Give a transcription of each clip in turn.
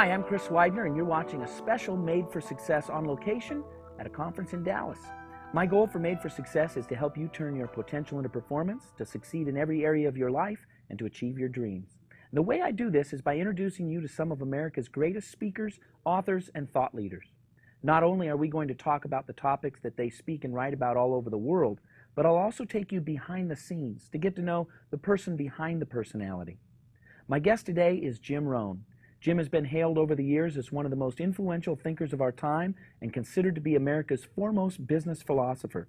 Hi, I'm Chris Widener, and you're watching a special Made for Success on location at a conference in Dallas. My goal for Made for Success is to help you turn your potential into performance, to succeed in every area of your life, and to achieve your dreams. And the way I do this is by introducing you to some of America's greatest speakers, authors, and thought leaders. Not only are we going to talk about the topics that they speak and write about all over the world, but I'll also take you behind the scenes to get to know the person behind the personality. My guest today is Jim Rohn. Jim has been hailed over the years as one of the most influential thinkers of our time and considered to be America's foremost business philosopher.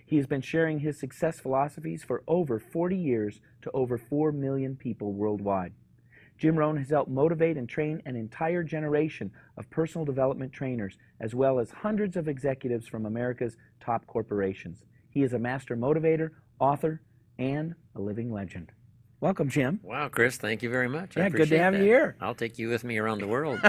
He has been sharing his success philosophies for over 40 years to over 4 million people worldwide. Jim Rohn has helped motivate and train an entire generation of personal development trainers, as well as hundreds of executives from America's top corporations. He is a master motivator, author, and a living legend. Welcome, Jim. Wow, Chris, thank you very much. Yeah, I good to have that. you here. I'll take you with me around the world.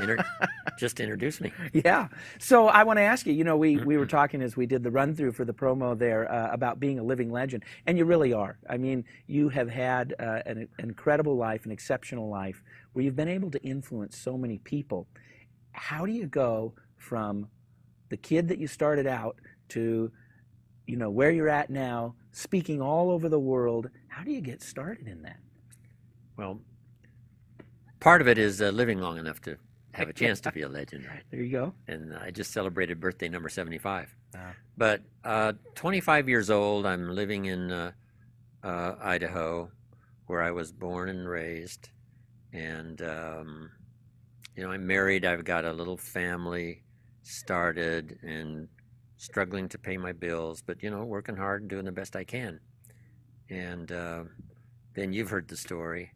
Just to introduce me. Yeah. So I want to ask you, we were talking as we did the run-through for the promo there about being a living legend, and you really are. I mean, you have had an incredible life, an exceptional life, where you've been able to influence so many people. How do you go from the kid that you started out to, where you're at now, speaking all over the world? How do you get started in that? Well, part of it is living long enough to have a chance to be a legend, right? There you go. And I just celebrated birthday number 75. Wow. But 25 years old, I'm living in Idaho, where I was born and raised. And, I'm married. I've got a little family started and struggling to pay my bills, but, working hard and doing the best I can. And then you've heard the story.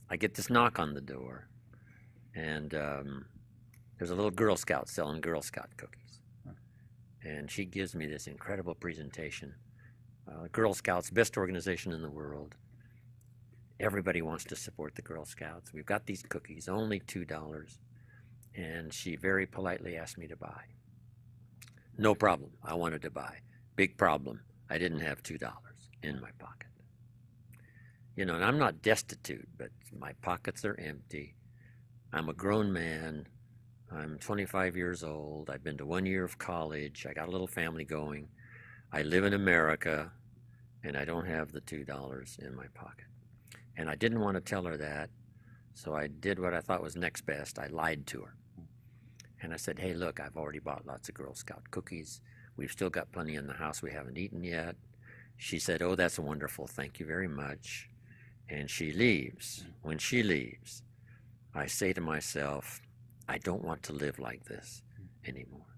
I get this knock on the door, and there's a little Girl Scout selling Girl Scout cookies. And she gives me this incredible presentation. Girl Scouts, best organization in the world. Everybody wants to support the Girl Scouts. We've got these cookies, only $2. And she very politely asked me to buy. No problem. I wanted to buy. Big problem. I didn't have $2 in my pocket. And I'm not destitute, but my pockets are empty. I'm a grown man. I'm 25 years old. I've been to 1 year of college. I got a little family going. I live in America, and I don't have the $2 in my pocket. And I didn't want to tell her that, so I did what I thought was next best. I lied to her. And I said, hey, look, I've already bought lots of Girl Scout cookies. We've still got plenty in the house we haven't eaten yet. She said, oh, that's wonderful. Thank you very much. And she leaves. When she leaves, I say to myself, I don't want to live like this anymore.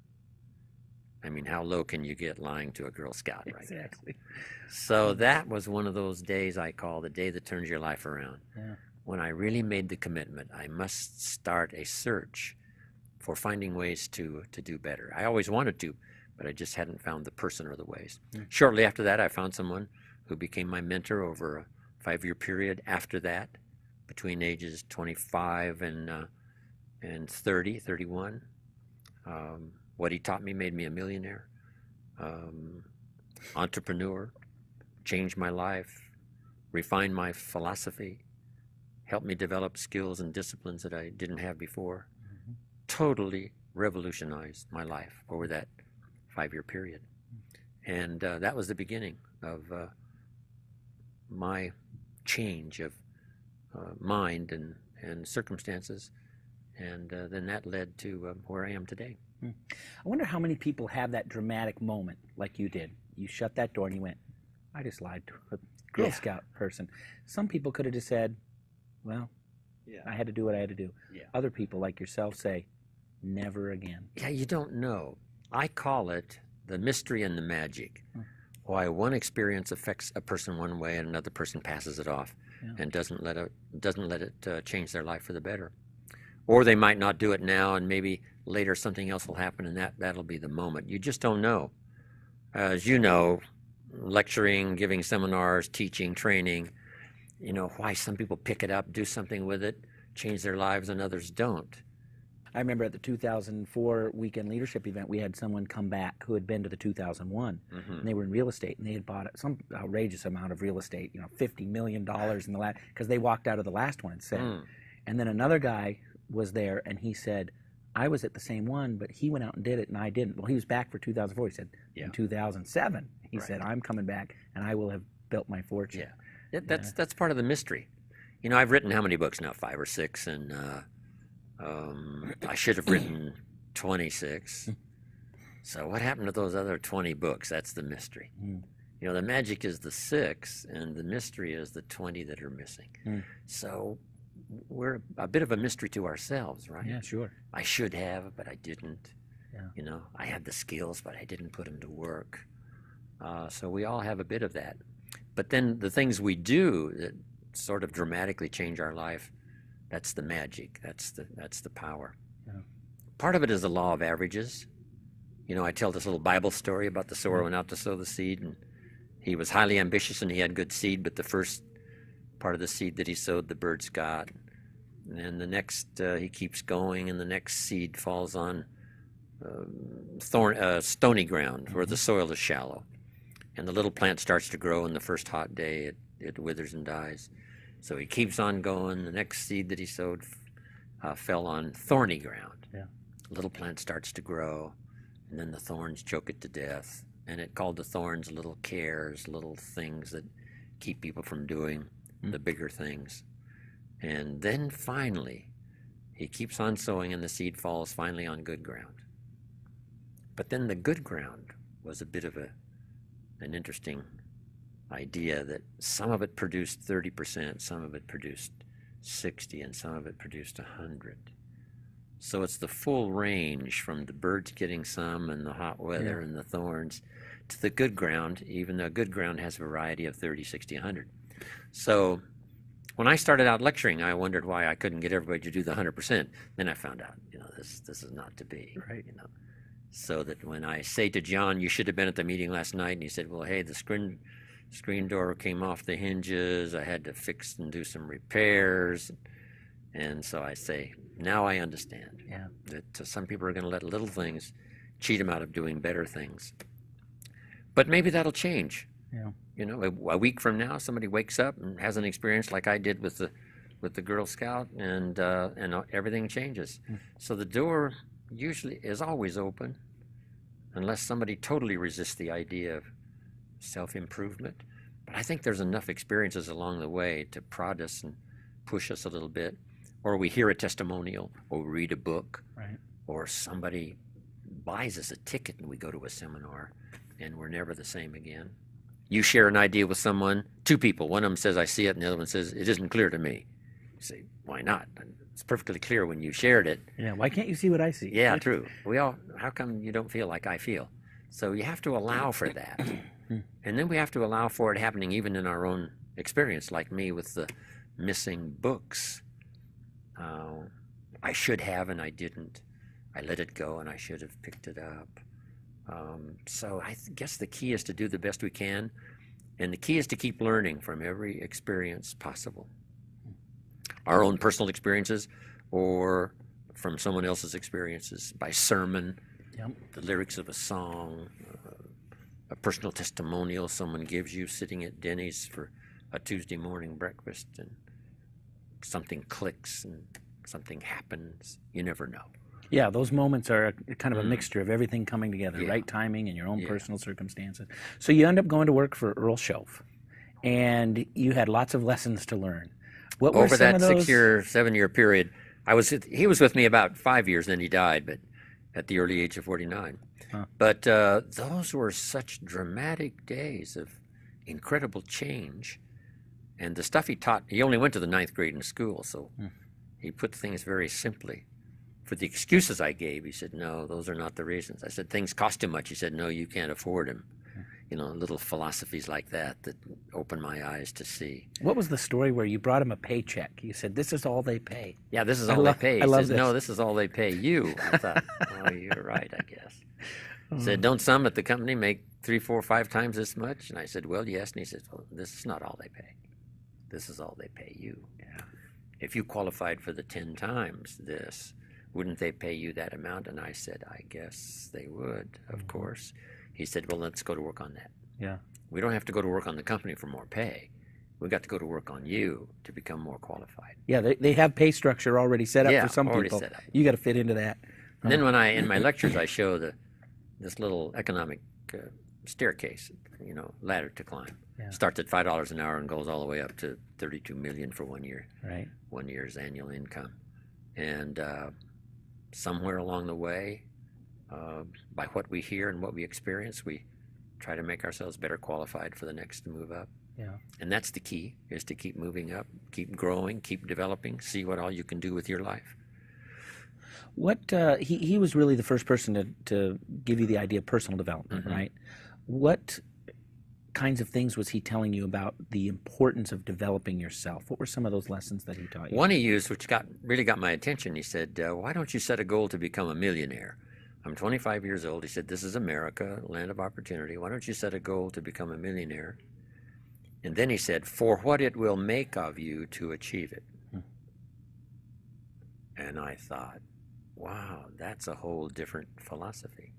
I mean, how low can you get lying to a Girl Scout, right? Exactly. So that was one of those days I call the day that turns your life around. Yeah. When I really made the commitment, I must start a search for finding ways to do better. I always wanted to, but I just hadn't found the person or the ways. Shortly after that, I found someone who became my mentor over a 5-year period after that, between ages 25 and 30, 31. What he taught me made me a millionaire, entrepreneur, changed my life, refined my philosophy, helped me develop skills and disciplines that I didn't have before. Totally revolutionized my life over that 5-year period. And that was the beginning of my change of mind and circumstances. And then that led to where I am today. I wonder how many people have that dramatic moment like you did. You shut that door and you went, I just lied to a Girl Scout person. Some people could have just said, well, I had to do what I had to do. Yeah. Other people like yourself say, never again. Yeah, you don't know. I call it the mystery and the magic. Why one experience affects a person one way and another person passes it off and doesn't let it change their life for the better. Or they might not do it now, and maybe later something else will happen, and that'll be the moment. You just don't know. As you know, lecturing, giving seminars, teaching, training, why some people pick it up, do something with it, change their lives, and others don't. I remember at the 2004 Weekend Leadership event, we had someone come back who had been to the 2001, and they were in real estate, and they had bought some outrageous amount of real estate, $50 million in the last, because they walked out of the last one and said. And then another guy was there, and he said, I was at the same one, but he went out and did it, and I didn't. Well, he was back for 2004. He said, in 2007, he said, I'm coming back, and I will have built my fortune. Yeah, that's part of the mystery. You know, I've written how many books now? 5 or 6, and I should have written 26. So what happened to those other 20 books? That's the mystery. You know, the magic is the 6, and the mystery is the 20 that are missing. So we're a bit of a mystery to ourselves, right? Yeah, sure. I should have, but I didn't. Yeah. You know, I had the skills, but I didn't put them to work. So we all have a bit of that. But then the things we do that sort of dramatically change our life, that's the magic. That's the power. Yeah. Part of it is the law of averages. You know, I tell this little Bible story about the sower went out to sow the seed, and he was highly ambitious and he had good seed, but the first part of the seed that he sowed, the birds got. And the next, he keeps going, and the next seed falls on stony ground where the soil is shallow. And the little plant starts to grow, and the first hot day it withers and dies. So he keeps on going. The next seed that he sowed fell on thorny ground. Yeah. The little plant starts to grow, and then the thorns choke it to death. And it called the thorns little cares, little things that keep people from doing the bigger things. And then finally, he keeps on sowing, and the seed falls finally on good ground. But then the good ground was a bit of an interesting idea, that some of it produced 30%, some of it produced 60%, and some of it produced 100%. So it's the full range from the birds getting some and the hot weather and the thorns to the good ground, even though good ground has a variety of 30, 60, 100. So when I started out lecturing, I wondered why I couldn't get everybody to do the 100%. Then I found out, you know, this is not to be, right? You know, so that when I say to John, you should have been at the meeting last night, and he said, well, hey, the screen door came off the hinges. I had to fix and do some repairs. And so I say, now I understand that some people are going to let little things cheat them out of doing better things. But maybe that'll change. Yeah. You know, a week from now, somebody wakes up and has an experience like I did with the Girl Scout, and everything changes. So the door usually is always open, unless somebody totally resists the idea of self-improvement. But I think there's enough experiences along the way to prod us and push us a little bit. Or we hear a testimonial, or we read a book, right, or somebody buys us a ticket and we go to a seminar, and we're never the same again. You share an idea with someone, 2 people. One of them says, I see it, and the other one says, it isn't clear to me. You say, why not? It's perfectly clear when you shared it. Yeah, why can't you see what I see? Yeah, true. How come you don't feel like I feel? So you have to allow for that. And then we have to allow for it happening even in our own experience, like me with the missing books. I should have, and I didn't. I let it go, and I should have picked it up. So I guess the key is to do the best we can, and the key is to keep learning from every experience possible. Our own personal experiences, or from someone else's experiences, by sermon, the lyrics of a song, a personal testimonial someone gives you sitting at Denny's for a Tuesday morning breakfast, and something clicks and something happens. You never know. Yeah, those moments are kind of a mixture of everything coming together, right timing and your own personal circumstances. So you end up going to work for Earl Shelf, and you had lots of lessons to learn. What were over some that of those? 7-year period? He was with me about 5 years, then he died, but at the early age of 49. But those were such dramatic days of incredible change. And the stuff he taught, he only went to the 9th grade in school, so he put things very simply. For the excuses I gave, he said, no, those are not the reasons. I said, things cost too much. He said, no, you can't afford them. You know, little philosophies like that opened my eyes to see. What was the story where you brought him a paycheck? You said, this is all they pay. Yeah, this is all they pay. He love says, this. no, this is all they pay you. I thought, oh, you're right, I guess. He said, don't some at the company make 3, 4, 5 times this much? And I said, well, yes. And he said, well, this is not all they pay. This is all they pay you. Yeah. If you qualified for the 10 times this, wouldn't they pay you that amount? And I said, I guess they would, of course. He said, well, let's go to work on that. Yeah. We don't have to go to work on the company for more pay. We got to go to work on you to become more qualified. Yeah, they have pay structure already set up Yeah, for some already people. set up. You got to fit into that. And then when in my lectures, I show this little economic staircase, ladder to climb. Yeah. Starts at $5 an hour and goes all the way up to 32 million for 1 year. Right. 1 year's annual income. And somewhere along the way, by what we hear and what we experience, we try to make ourselves better qualified for the next move up. Yeah. And that's the key, is to keep moving up, keep growing, keep developing, see what all you can do with your life. What he was really the first person to give you the idea of personal development, Mm-hmm. right? What kinds of things was he telling you about the importance of developing yourself? What were some of those lessons that he taught you? One he used, which really got my attention, he said, why don't you set a goal to become a millionaire? I'm 25 years old. He said, this is America, land of opportunity. Why don't you set a goal to become a millionaire? And then he said, for what it will make of you to achieve it. And I thought, wow, that's a whole different philosophy.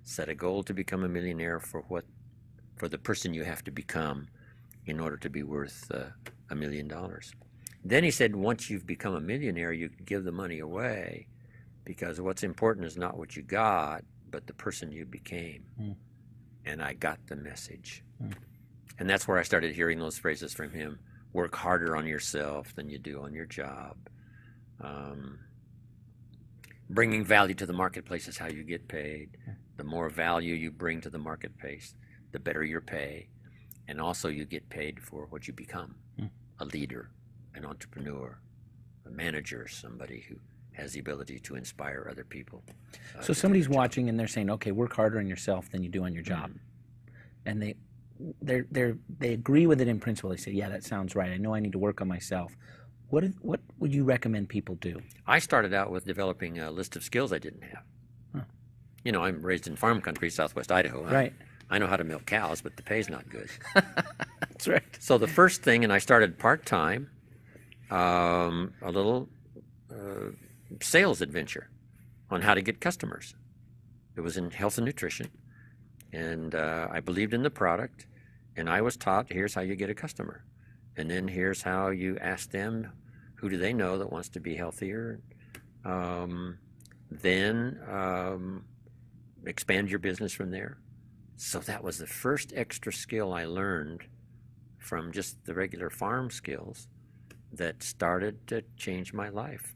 Set a goal to become a millionaire for the person you have to become in order to be worth $1 million. Then he said, once you've become a millionaire, you can give the money away, because what's important is not what you got, but the person you became. And I got the message. And that's where I started hearing those phrases from him. Work harder on yourself than you do on your job. Bringing value to the marketplace is how you get paid. The more value you bring to the marketplace, the better your pay. And also you get paid for what you become. A leader, an entrepreneur, a manager, somebody who has the ability to inspire other people. So somebody's watching and they're saying, okay, work harder on yourself than you do on your job. And they agree with it in principle. They say, yeah, that sounds right. I know I need to work on myself. What would you recommend people do? I started out with developing a list of skills I didn't have. I'm raised in farm country, southwest Idaho. Right. I know how to milk cows, but the pay's not good. That's right. So the first thing, and I started part-time, a little sales adventure on how to get customers. It was in health and nutrition, and I believed in the product, and I was taught, here's how you get a customer. And then here's how you ask them, who do they know that wants to be healthier? Then expand your business from there. So that was the first extra skill I learned from just the regular farm skills that started to change my life.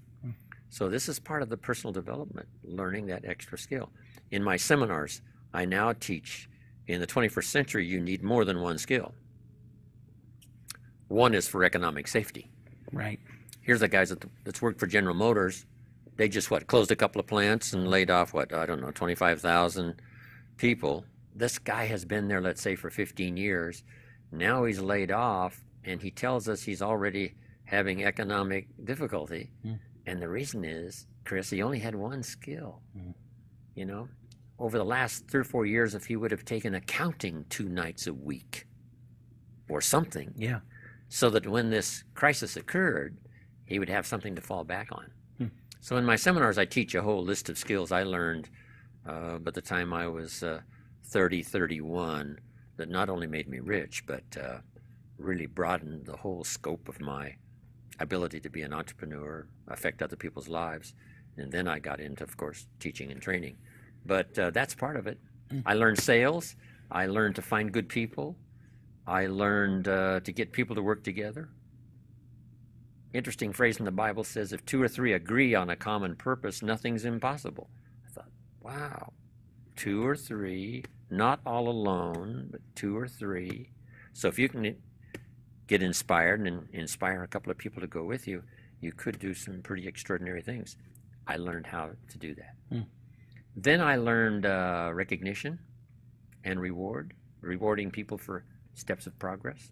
So this is part of the personal development, learning that extra skill. In my seminars, I now teach, in the 21st century, you need more than one skill. One is for economic safety. Right. Here's the guys that's worked for General Motors. They just, closed a couple of plants and laid off, 25,000 people. This guy has been there, let's say, for 15 years. Now he's laid off, and he tells us he's already having economic difficulty. And the reason is, Chris, he only had one skill. Over the last 3 or 4 years, if he would have taken accounting 2 nights a week or something, Yeah. so that when this crisis occurred, he would have something to fall back on. So in my seminars, I teach a whole list of skills I learned by the time I was 31 that not only made me rich, but really broadened the whole scope of my ability to be an entrepreneur, affect other people's lives. And then I got into, of course, teaching and training. But that's part of it. I learned sales. I learned to find good people. I learned to get people to work together. Interesting phrase in the Bible says, if 2 or 3 agree on a common purpose, nothing's impossible. I thought, wow, 2 or 3, not all alone, but 2 or 3. So if you can get inspired and inspire a couple of people to go with you, you could do some pretty extraordinary things. I learned how to do that. Then I learned recognition and rewarding people for steps of progress.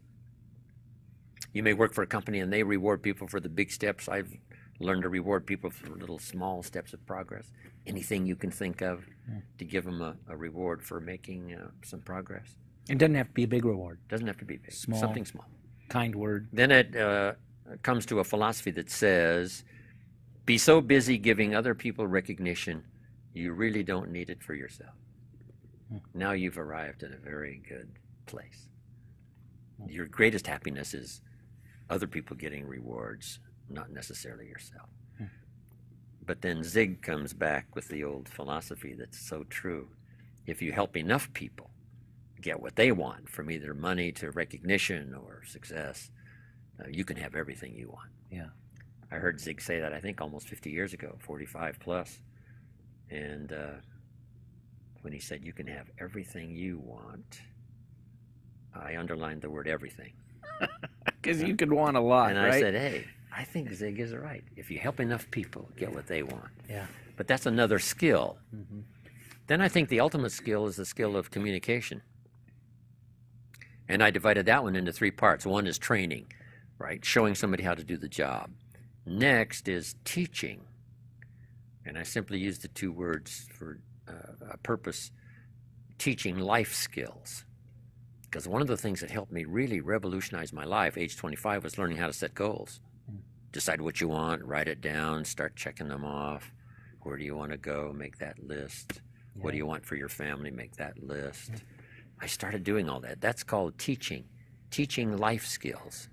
You may work for a company and they reward people for the big steps. I've learned to reward people for little small steps of progress. Anything you can think of to give them a reward for making some progress. It doesn't have to be a big reward. Doesn't have to be big. Small. Something small. Kind word. Then it comes to a philosophy that says, be so busy giving other people recognition, you really don't need it for yourself. Now you've arrived at a very good place. Your greatest happiness is other people getting rewards, not necessarily yourself. But then Zig comes back with the old philosophy that's so true. If you help enough people get what they want, from either money to recognition or success, you can have everything you want. Yeah. I heard Zig say that, I think, almost 50 years ago, 45 plus. And when he said, you can have everything you want, I underlined the word everything. Because you could want a lot, and right? I said, hey, I think Zig is right. If you help enough people get what they want. Yeah. But that's another skill. Then I think the ultimate skill is the skill of communication. And I divided that one into 3 parts. One is training, right? Showing somebody how to do the job. Next is teaching. And I simply used the 2 words for a purpose, teaching life skills. Because one of the things that helped me really revolutionize my life, age 25, was learning how to set goals. Decide what you want, write it down, start checking them off. Where do you want to go? Make that list. Yeah. What do you want for your family? Make that list. I started doing all that. That's called teaching life skills.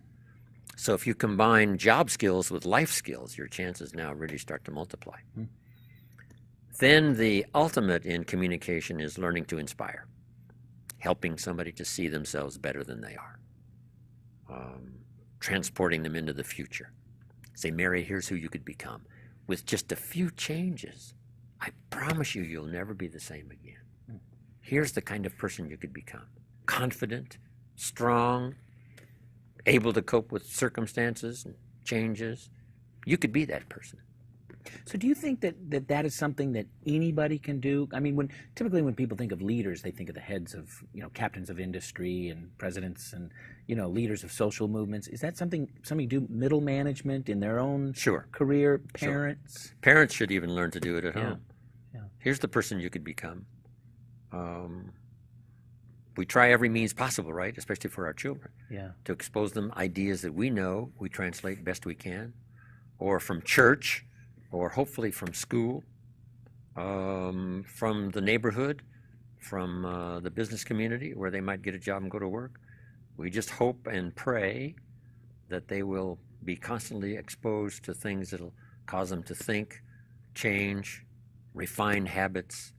So if you combine job skills with life skills, your chances now really start to multiply. Then the ultimate in communication is learning to inspire, helping somebody to see themselves better than they are, transporting them into the future. Say, Mary, here's who you could become. With just a few changes, I promise you, you'll never be the same again. Here's the kind of person you could become. Confident, strong, able to cope with circumstances and changes. You could be that person. So do you think that is something that anybody can do? I mean, typically when people think of leaders, they think of the heads of, captains of industry and presidents and, leaders of social movements. Is that something somebody do, middle management in their own career, parents? Sure. Parents should even learn to do it at home. Yeah. Here's the person you could become. We try every means possible, right, especially for our children, to expose them ideas that we know we translate best we can, or from church, or hopefully from school, from the neighborhood, from the business community where they might get a job and go to work. We just hope and pray that they will be constantly exposed to things that will cause them to think, change, refine habits,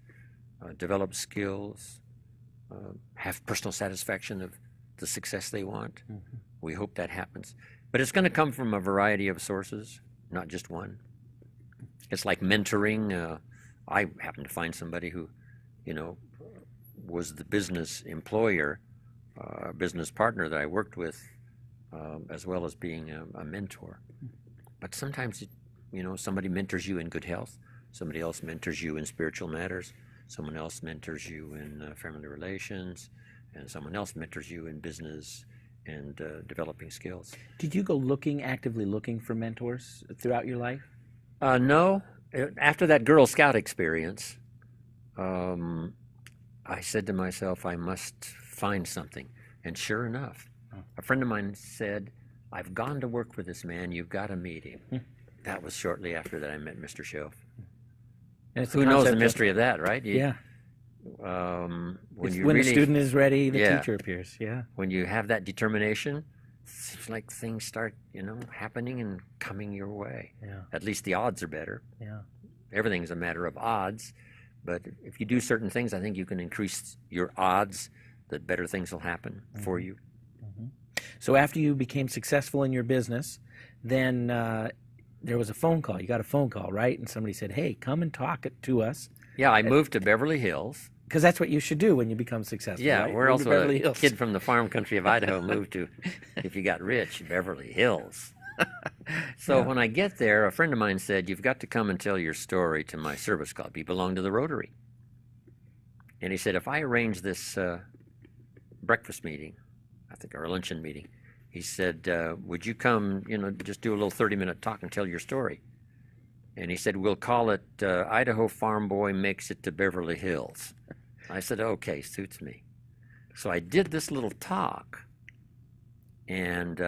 develop skills, have personal satisfaction of the success they want. We hope that happens. But it's going to come from a variety of sources, not just one. It's like mentoring. I happened to find somebody who, was the business employer, business partner that I worked with, as well as being a mentor. But sometimes, somebody mentors you in good health. Somebody else mentors you in spiritual matters. Someone else mentors you in family relations. And someone else mentors you in business and developing skills. Did you go actively looking for mentors throughout your life? No. After that Girl Scout experience, I said to myself, I must find something. And sure enough, a friend of mine said, I've gone to work with this man. You've got to meet him. That was shortly after that I met Mr. Schoaf. Who knows the mystery of that, right? When the student is ready, the teacher appears. When you have that determination, it seems like things start, happening and coming your way. At least the odds are better. Everything's a matter of odds. But if you do certain things, I think you can increase your odds that better things will happen for you. So after you became successful in your business, then there was a phone call. You got a phone call, right? And somebody said, hey, come and talk to us. Yeah, I moved to Beverly Hills. Because that's what you should do when you become successful, right? We're also a kid from the farm country of Idaho moved to, if you got rich, Beverly Hills. So when I get there, a friend of mine said, you've got to come and tell your story to my service club. You belong to the Rotary. And he said, if I arrange this breakfast meeting, I think, or a luncheon meeting, he said, would you come, just do a little 30-minute talk and tell your story? And he said, we'll call it Idaho Farm Boy Makes It to Beverly Hills. I said, okay, suits me. So I did this little talk, and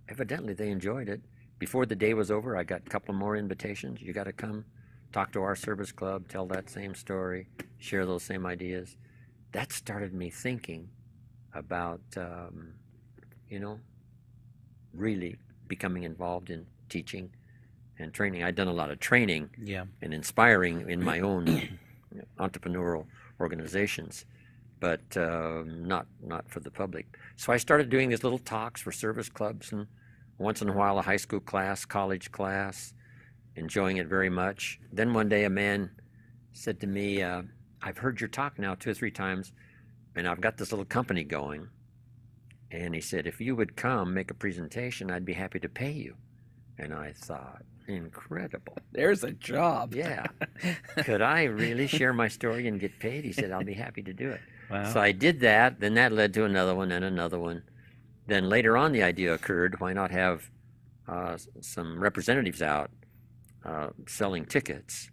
evidently they enjoyed it. Before the day was over, I got a couple more invitations. You got to come talk to our service club, tell that same story, share those same ideas. That started me thinking about, really becoming involved in teaching and training. I'd done a lot of training Yeah. and inspiring in my own entrepreneurial organizations, but not for the public. So I started doing these little talks for service clubs, and once in a while a high school class, college class, enjoying it very much. Then one day a man said to me, I've heard your talk now 2 or 3 times, and I've got this little company going. And he said, if you would come make a presentation, I'd be happy to pay you. And I thought, incredible. There's a job. Yeah. Could I really share my story and get paid? He said, I'll be happy to do it. Wow. So I did that. Then that led to another one and another one. Then later on, the idea occurred, why not have some representatives out selling tickets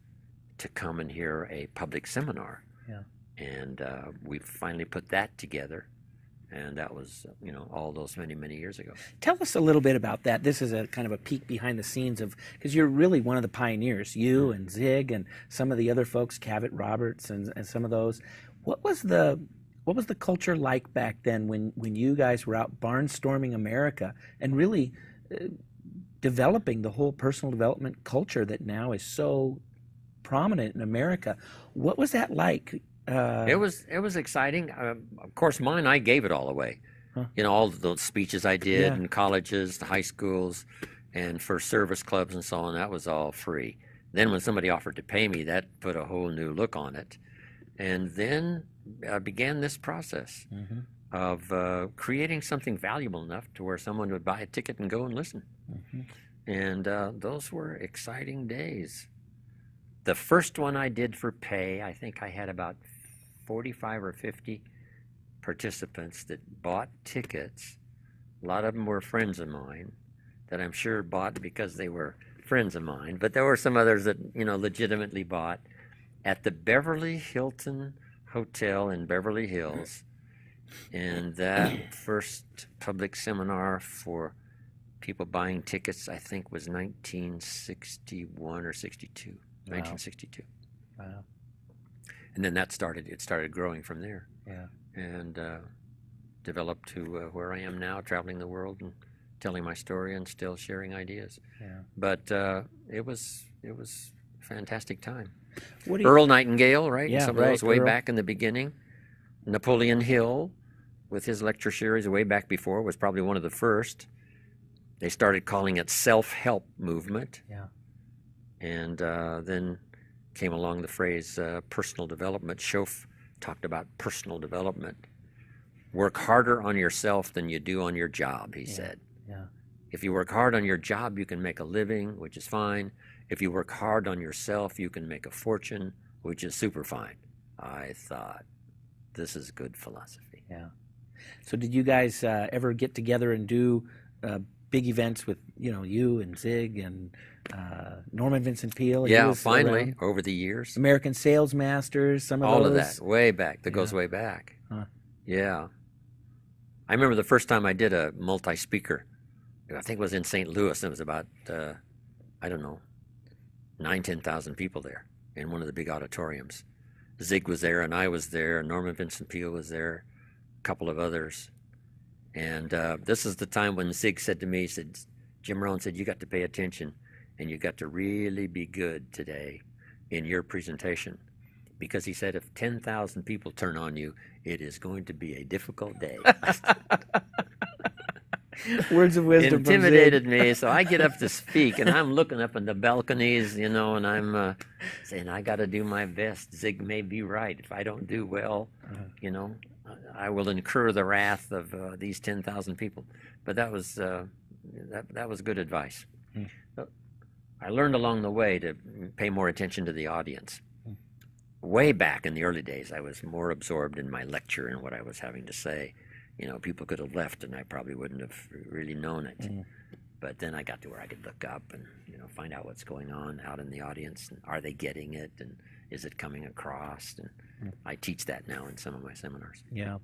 to come and hear a public seminar. Yeah. And we finally put that together. And that was, all those many, many years ago. Tell us a little bit about that. This is a kind of a peek behind the scenes of, because you're really one of the pioneers, you and Zig and some of the other folks, Cavett Roberts and some of those. What was the culture like back then when you guys were out barnstorming America and really developing the whole personal development culture that now is so prominent in America? What was that like? It was exciting. Of course, I gave it all away. Huh. All of those speeches I did Yeah. in colleges, the high schools, and for service clubs and so on, that was all free. Then when somebody offered to pay me, that put a whole new look on it. And then I began this process of creating something valuable enough to where someone would buy a ticket and go and listen. And those were exciting days. The first one I did for pay, I think I had about 45 or 50 participants that bought tickets. A lot of them were friends of mine that I'm sure bought because they were friends of mine, but there were some others that, legitimately bought at the Beverly Hilton Hotel in Beverly Hills. And that first public seminar for people buying tickets, I think, was 1961 or 62. Wow. 1962. Wow. And then it started growing from there. Yeah. And developed to where I am now, traveling the world and telling my story and still sharing ideas. Yeah. But it was a fantastic time. What do you, Earl Nightingale, right? Yeah, Some of right, those way Earl. back in the beginning. Napoleon Hill, with his lecture series way back before, was probably one of the first. They started calling it self-help movement. Yeah. And then came along the phrase personal development. Schoaf talked about personal development. Work harder on yourself than you do on your job, he said. Yeah. If you work hard on your job, you can make a living, which is fine. If you work hard on yourself, you can make a fortune, which is super fine. I thought, this is good philosophy. Yeah. So did you guys ever get together and do big events with, you and Zig and Norman Vincent Peale? He Yeah, was finally, around. over the years. American Sales Masters, some of All those. of that, way back. That goes Yeah. way back. Huh. Yeah. I remember the first time I did a multi-speaker. I think it was in St. Louis. It was about, 10,000 people there in one of the big auditoriums. Zig was there, and I was there. Norman Vincent Peale was there, a couple of others. And this is the time when Zig said to me, he said, Jim Rohn said, you got to pay attention, and you got to really be good today in your presentation. Because he said, if 10,000 people turn on you, it is going to be a difficult day. Words of wisdom. Intimidated me, so I get up to speak, and I'm looking up in the balconies, and I'm saying, I got to do my best. Zig may be right. If I don't do well, I will incur the wrath of these 10,000 people. But that was that was good advice. I learned along the way to pay more attention to the audience. Way back in the early days, I was more absorbed in my lecture and what I was having to say. People could have left, and I probably wouldn't have really known it. But then I got to where I could look up and find out what's going on out in the audience, and are they getting it, and is it coming across? And I teach that now in some of my seminars. Yeah.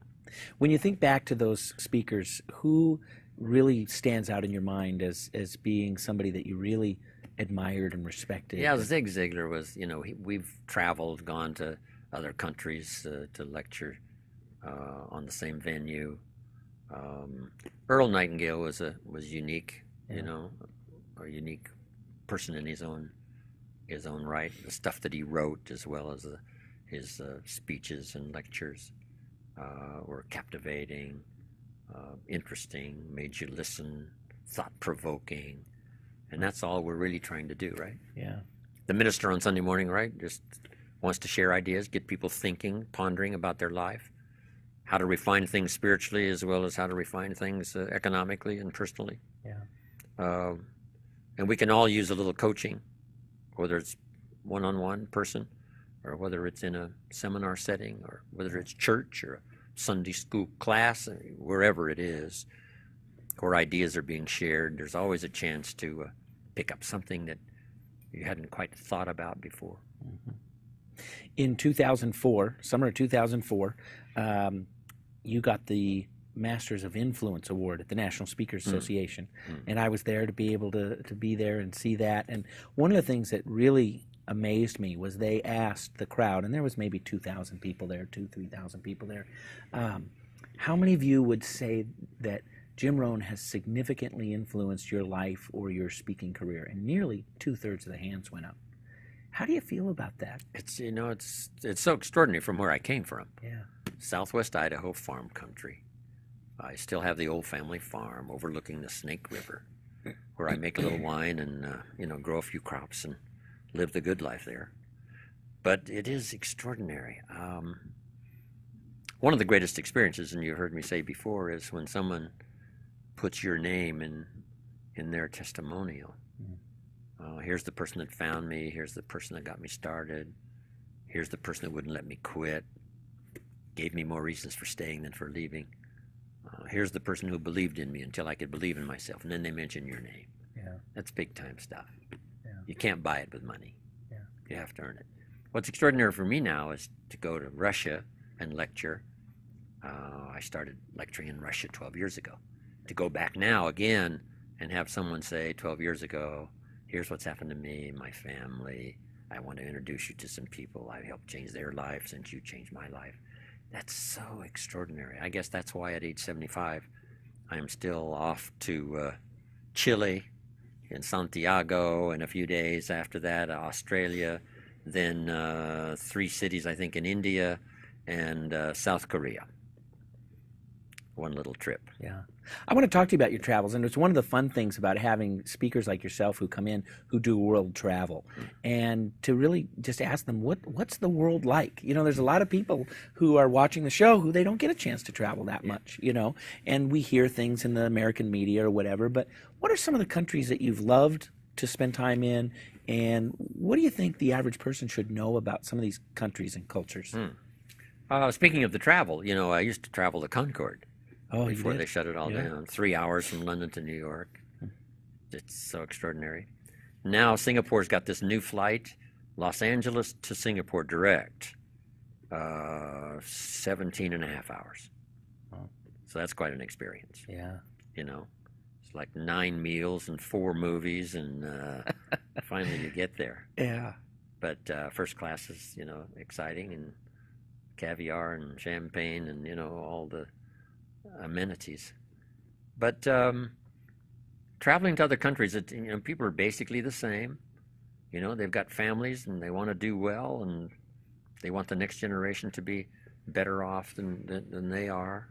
When you think back to those speakers, who really stands out in your mind as being somebody that you really admired and respected? Yeah, Zig Ziglar was. We've traveled, gone to other countries to lecture on the same venue. Earl Nightingale was unique. you know, a unique person in his own right. The stuff that he wrote, as well as his speeches and lectures, were captivating, interesting, made you listen, thought-provoking, and that's all we're really trying to do, right? Yeah. The minister on Sunday morning, right, just wants to share ideas, get people thinking, pondering about their life, how to refine things spiritually as well as how to refine things economically and personally. Yeah. And we can all use a little coaching, whether it's one-on-one person, or whether it's in a seminar setting, or whether it's church or a Sunday school class, wherever it is, where ideas are being shared. There's always a chance to pick up something that you hadn't quite thought about before. Mm-hmm. In 2004, summer of 2004, you got the Masters of Influence Award at the National Speakers Association, and I was there to be able to be there and see that. And one of the things that really amazed me was they asked the crowd, and there was maybe 2,000 people there, 3,000 people there, how many of you would say that Jim Rohn has significantly influenced your life or your speaking career? And nearly 2/3 of the hands went up. How do you feel about that? It's, you know, it's so extraordinary from where I came from. Yeah. Southwest Idaho farm country. I still have the old family farm overlooking the Snake River, where I make a little wine and, you know, grow a few crops and live the good life there. But it is extraordinary. One of the greatest experiences, and you heard me say before, is when someone puts your name in their testimonial. Here's the person that found me. Here's the person that got me started. Here's the person that wouldn't let me quit. Gave me more reasons for staying than for leaving. Here's the person who believed in me until I could believe in myself. And then they mention your name. Yeah. That's big time stuff. Yeah. You can't buy it with money. Yeah. You have to earn it. What's extraordinary for me now is to go to Russia and lecture. I started lecturing in Russia 12 years ago. To go back now again and have someone say 12 years ago, here's what's happened to me, my family. I want to introduce you to some people. I helped change their life since you changed my life. That's so extraordinary. I guess that's why at age 75, I'm still off to Chile and Santiago, and a few days after that, Australia, then 3 cities, I think, in India and South Korea. One little trip. Yeah. I want to talk to you about your travels, and it's one of the fun things about having speakers like yourself who come in who do world travel, and to really just ask them, what's the world like? You know, there's a lot of people who are watching the show who they don't get a chance to travel that much, you know, and we hear things in the American media or whatever, but what are some of the countries that you've loved to spend time in, and what do you think the average person should know about some of these countries and cultures? Speaking of the travel, you know, I used to travel to Concord. Oh, before you did? they shut it all down. 3 hours from London to New York. It's so extraordinary. Now Singapore's got this new flight, Los Angeles to Singapore direct, 17 and a half hours. Oh. So that's quite an experience. Yeah. You know, it's like 9 meals and 4 movies, and finally you get there. Yeah. But first class is, you know, exciting, and caviar and champagne and, you know, all the amenities. But traveling to other countries, you know, people are basically the same. You know, they've got families and they want to do well, and they want the next generation to be better off than they are.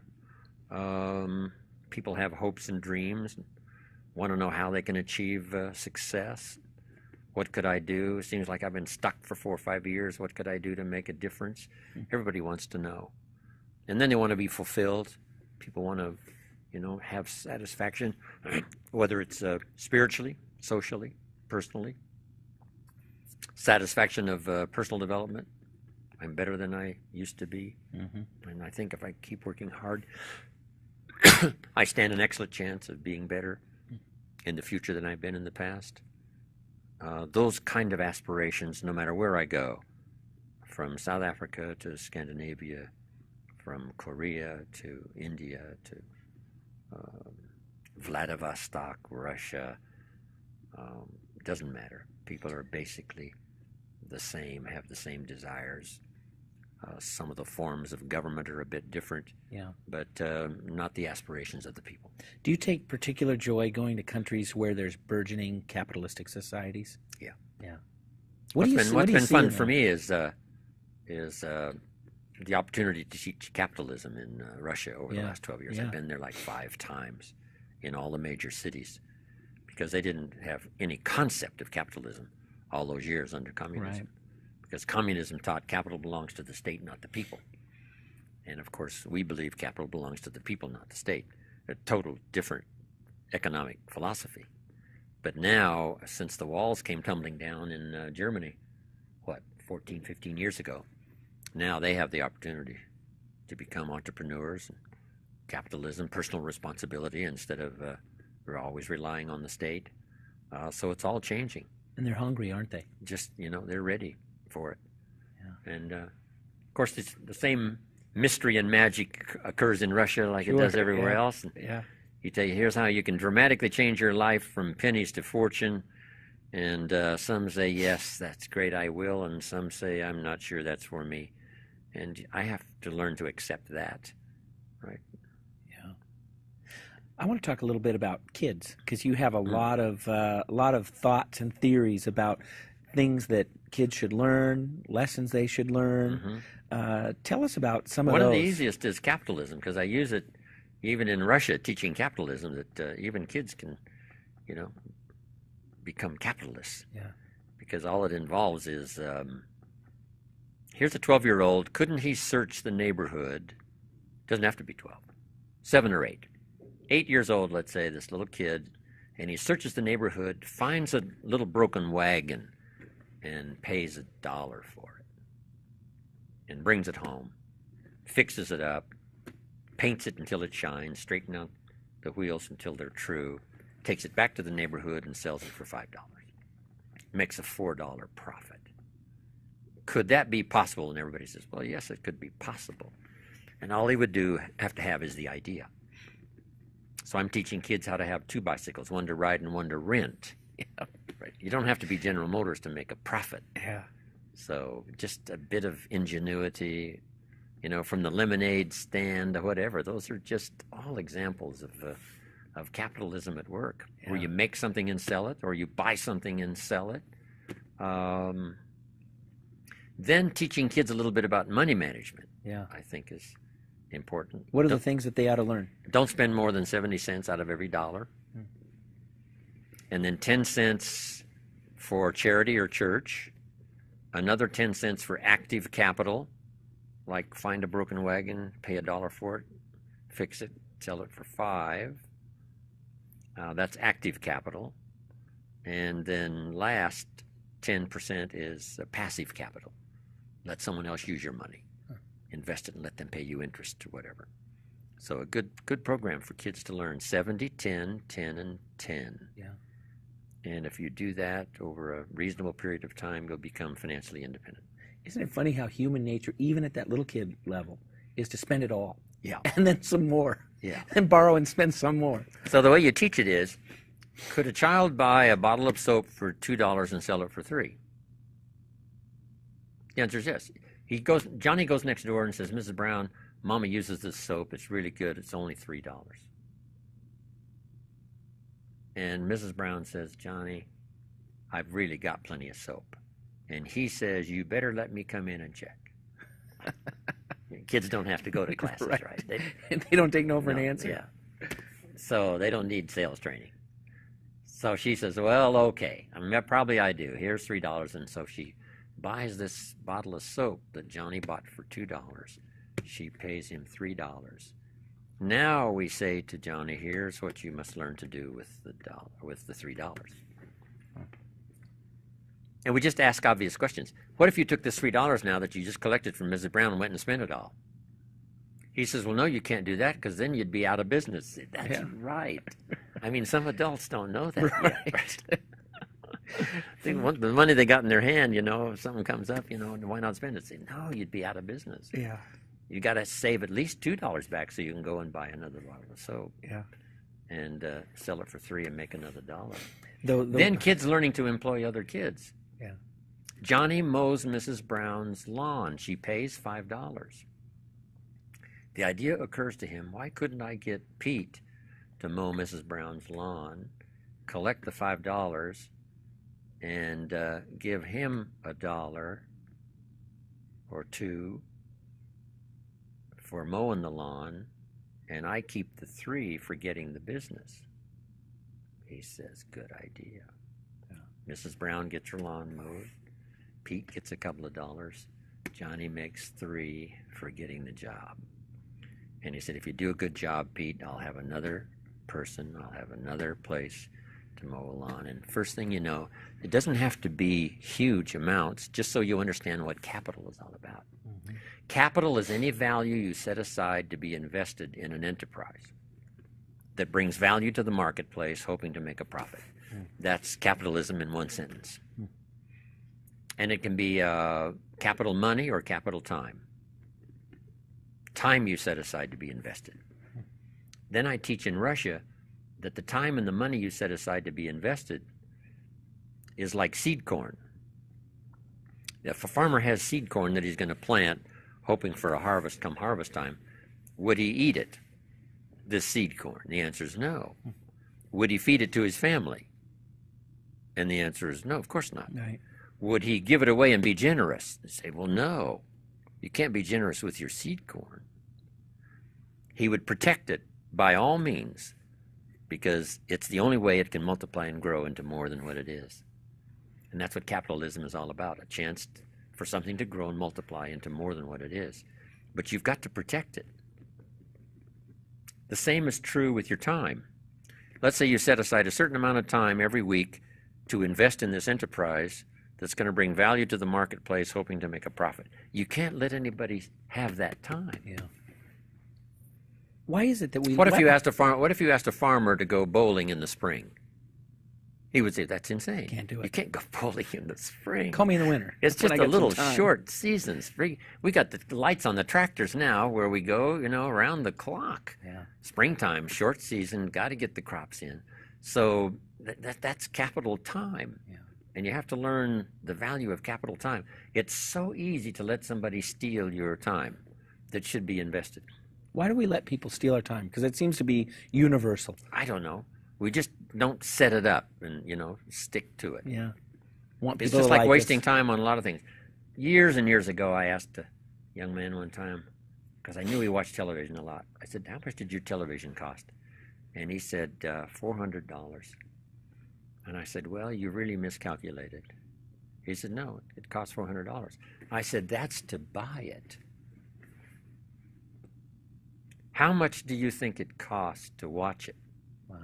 People have hopes and dreams, and want to know how they can achieve success. What could I do? It seems like I've been stuck for 4 or 5 years. What could I do to make a difference? Everybody wants to know. And then they want to be fulfilled. People want to, you know, have satisfaction, whether it's spiritually, socially, personally. Satisfaction of personal development. I'm better than I used to be. And I think if I keep working hard, I stand an excellent chance of being better in the future than I've been in the past. Those kind of aspirations, no matter where I go, from South Africa to Scandinavia, from Korea to India to Vladivostok, Russia, doesn't matter. People are basically the same, have the same desires, Some of the forms of government are a bit different, Yeah. but not the aspirations of the people. Do you take particular joy going to countries where there's burgeoning capitalistic societies? Yeah. Yeah. What's been fun for me? me is the opportunity to teach capitalism in Russia over the last 12 years. I've been there like 5 times in all the major cities because they didn't have any concept of capitalism all those years under communism. Right. Because communism taught capital belongs to the state, not the people. And of course, we believe capital belongs to the people, not the state. A total different economic philosophy. But now, since the walls came tumbling down in Germany, 14, 15 years ago, now they have the opportunity to become entrepreneurs, and capitalism, personal responsibility, instead of we're always relying on the state. So it's all changing. And they're hungry, aren't they? Just, they're ready for it. Yeah. And of course, the same mystery and magic occurs in Russia like it does everywhere else. And you tell you, here's how you can dramatically change your life from pennies to fortune. And some say, yes, that's great, I will. And some say, I'm not sure that's for me. And I have to learn to accept that, right? Yeah. I want to talk a little bit about kids, because you have a lot of thoughts and theories about things that kids should learn, lessons they should learn. Tell us about some of those. One of the easiest is capitalism, because I use it even in Russia, teaching capitalism, that even kids can, become capitalists. Yeah. Because all it involves is, here's a 12-year-old. Couldn't he search the neighborhood? Doesn't have to be 12. 7 or 8. 8 years old, let's say, this little kid, and he searches the neighborhood, finds a little broken wagon, and pays $1 for it, and brings it home, fixes it up, paints it until it shines, straightens out the wheels until they're true, takes it back to the neighborhood and sells it for $5. Makes a $4 profit. Could that be possible? And everybody says, well, yes, it could be possible. And all he would have to have is the idea. So I'm teaching kids how to have 2 bicycles, one to ride and one to rent. Right. You don't have to be General Motors to make a profit. Yeah. So just a bit of ingenuity, from the lemonade stand to whatever. Those are just all examples of capitalism at work, where you make something and sell it, or you buy something and sell it. Then teaching kids a little bit about money management, I think, is important. What are the things that they ought to learn? Don't spend more than 70 cents out of every dollar. And then 10 cents for charity or church. Another 10 cents for active capital, like find a broken wagon, pay $1 for it, fix it, sell it for $5. That's active capital. And then last 10% is passive capital. Let someone else use your money. Invest it and let them pay you interest or whatever. So a good program for kids to learn 70, 10, 10, and 10. Yeah. And if you do that over a reasonable period of time, you'll become financially independent. Isn't it funny how human nature, even at that little kid level, is to spend it all? Yeah. And then some more. Yeah. And borrow and spend some more. So the way you teach it is, could a child buy a bottle of soap for $2 and sell it for $3? The answer is yes. Johnny goes next door and says, Mrs. Brown, Mama uses this soap. It's really good. It's only $3. And Mrs. Brown says, Johnny, I've really got plenty of soap. And he says, you better let me come in and check. Kids don't have to go to classes, right? They don't take no for an answer. Yeah. So they don't need sales training. So she says, well, okay. Probably I do. Here's $3. And so she buys this bottle of soap that Johnny bought for $2. She pays him $3. Now we say to Johnny, here's what you must learn to do with the $3. And we just ask obvious questions. What if you took this $3 now that you just collected from Mrs. Brown and went and spent it all? He says, well, no, you can't do that, because then you'd be out of business. That's right. I mean, some adults don't know that yet. Right? The money they got in their hand, if something comes up, why not spend it? Say, no, you'd be out of business. Yeah. You got to save at least $2 back so you can go and buy another bottle of soap. Yeah. And sell it for $3 and make another $1. Then kids learning to employ other kids. Yeah. Johnny mows Mrs. Brown's lawn. She pays $5. The idea occurs to him, why couldn't I get Pete to mow Mrs. Brown's lawn, collect the $5, and give him $1 or $2 for mowing the lawn, and I keep the $3 for getting the business. He says, good idea. Yeah. Mrs. Brown gets her lawn mowed. Pete gets a couple of dollars. Johnny makes $3 for getting the job. And he said, if you do a good job, Pete, I'll have another person, I'll have another place to mow a lawn. And first thing you know, it doesn't have to be huge amounts, just so you understand what capital is all about. Mm-hmm. Capital is any value you set aside to be invested in an enterprise that brings value to the marketplace, hoping to make a profit. Mm. That's capitalism in one sentence. Mm. And it can be capital money or capital time. Time you set aside to be invested. Then I teach in Russia that the time and the money you set aside to be invested is like seed corn. If a farmer has seed corn that he's going to plant, hoping for a harvest come harvest time, would he eat it, this seed corn? The answer is no. Would he feed it to his family? And the answer is no, of course not. Right. Would he give it away and be generous? They say, well, no. You can't be generous with your seed corn. He would protect it by all means, because it's the only way it can multiply and grow into more than what it is. And that's what capitalism is all about, a chance for something to grow and multiply into more than what it is. But you've got to protect it. The same is true with your time. Let's say you set aside a certain amount of time every week to invest in this enterprise that's going to bring value to the marketplace, hoping to make a profit. You can't let anybody have that time. Yeah. Why is it that we? What if you asked a farmer to go bowling in the spring? He would say, "That's insane. Can't do it. You can't go bowling in the spring. Call me in the winter. It's just a little short season. We got the lights on the tractors now, where we go, around the clock. Yeah. Springtime, short season. Got to get the crops in. So that's capital time. Yeah. And you have to learn the value of capital time. It's so easy to let somebody steal your time that should be invested. Why do we let people steal our time? Because it seems to be universal. I don't know. We just don't set it up and, stick to it. Yeah. It's just like wasting time on a lot of things. Years and years ago, I asked a young man one time, because I knew he watched television a lot. I said, how much did your television cost? And he said, $400. And I said, well, you really miscalculated. He said, no, it cost $400. I said, that's to buy it. How much do you think it costs to watch it? Wow.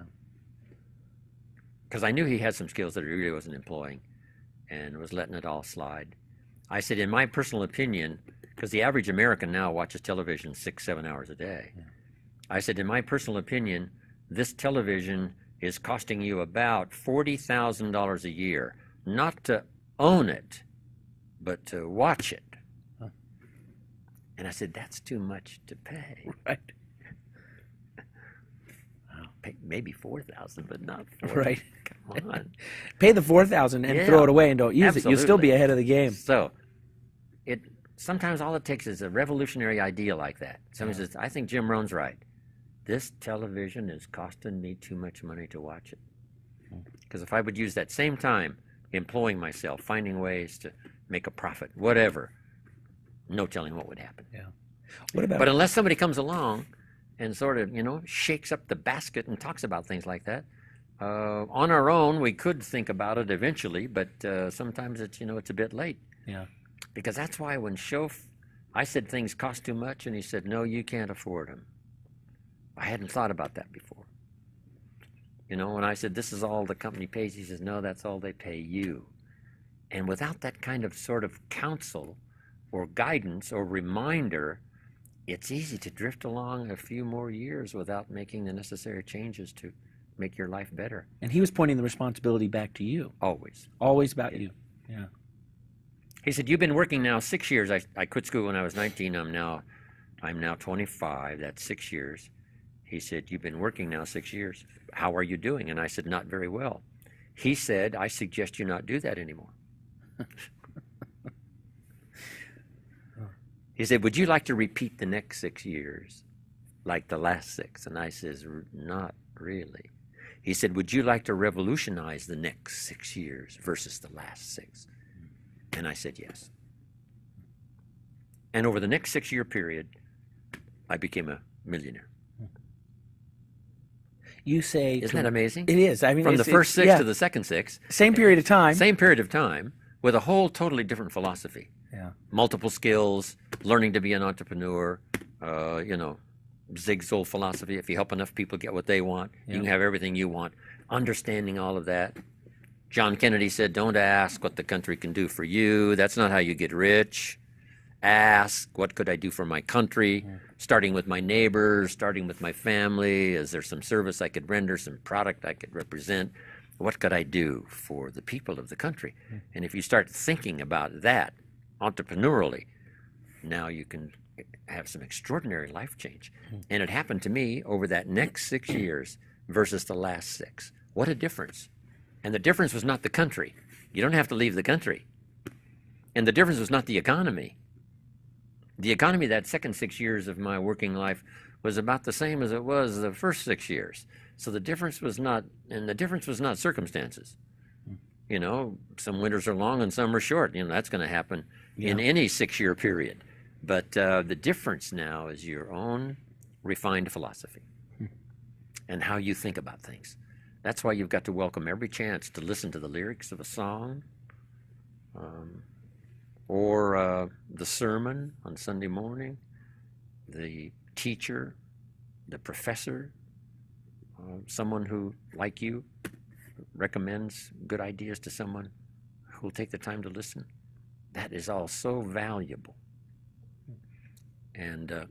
Because I knew he had some skills that he really wasn't employing and was letting it all slide. I said, in my personal opinion, because the average American now watches television 6-7 hours a day. Yeah. I said, in my personal opinion, this television is costing you about $40,000 a year, not to own it, but to watch it. Huh. And I said, that's too much to pay. Right. Maybe 4,000, but not 40. Right. Come on. Pay the 4,000 and throw it away and don't use Absolutely. it. You'll still be ahead of the game. So, sometimes all it takes is a revolutionary idea like that. Somebody says, I think Jim Rohn's right. This television is costing me too much money to watch it. Because if I would use that same time employing myself, finding ways to make a profit, whatever, no telling what would happen. Yeah. What about? But unless somebody comes along and sort of, shakes up the basket and talks about things like that, on our own, we could think about it eventually, but sometimes it's a bit late. Yeah. Because that's why when I said things cost too much, and he said, no, you can't afford them. I hadn't thought about that before. When I said, this is all the company pays, he says, no, that's all they pay you. And without that kind of sort of counsel or guidance or reminder, it's easy to drift along a few more years without making the necessary changes to make your life better. And he was pointing the responsibility back to you. Always. Always about you. Yeah. He said, you've been working now 6 years. I quit school when I was 19. I'm now 25. That's 6 years. He said, you've been working now 6 years. How are you doing? And I said, not very well. He said, I suggest you not do that anymore. He said, would you like to repeat the next 6 years like the last 6? And I says, not really. He said, would you like to revolutionize the next 6 years versus the last 6? And I said, yes. And over the next 6-year period, I became a millionaire. You say... Isn't that amazing? It is. I mean, from the first 6 to the second 6. Same period of time. Same period of time with a whole totally different philosophy. Yeah. Multiple skills, learning to be an entrepreneur, you know, Zig's old philosophy, if you help enough people get what they want, you can have everything you want. Understanding all of that. John Kennedy said, don't ask what the country can do for you. That's not how you get rich. Ask, what could I do for my country? Starting with my neighbors, starting with my family. Is there some service I could render, some product I could represent? What could I do for the people of the country? And if you start thinking about that entrepreneurially, now you can have some extraordinary life change. And it happened to me over that next 6 years versus the last 6. What a difference. And the difference was not the country. You don't have to leave the country. And the difference was not the economy. The economy that second 6 years of my working life was about the same as it was the first 6 years. So the difference was not, and the difference was not circumstances. You know, some winters are long and some are short. You know, that's going to happen in any 6-year period. But the difference now is your own refined philosophy and how you think about things. That's why you've got to welcome every chance to listen to the lyrics of a song or the sermon on Sunday morning, the teacher, the professor, someone who, like you, recommends good ideas to someone who will take the time to listen. That is all so valuable. And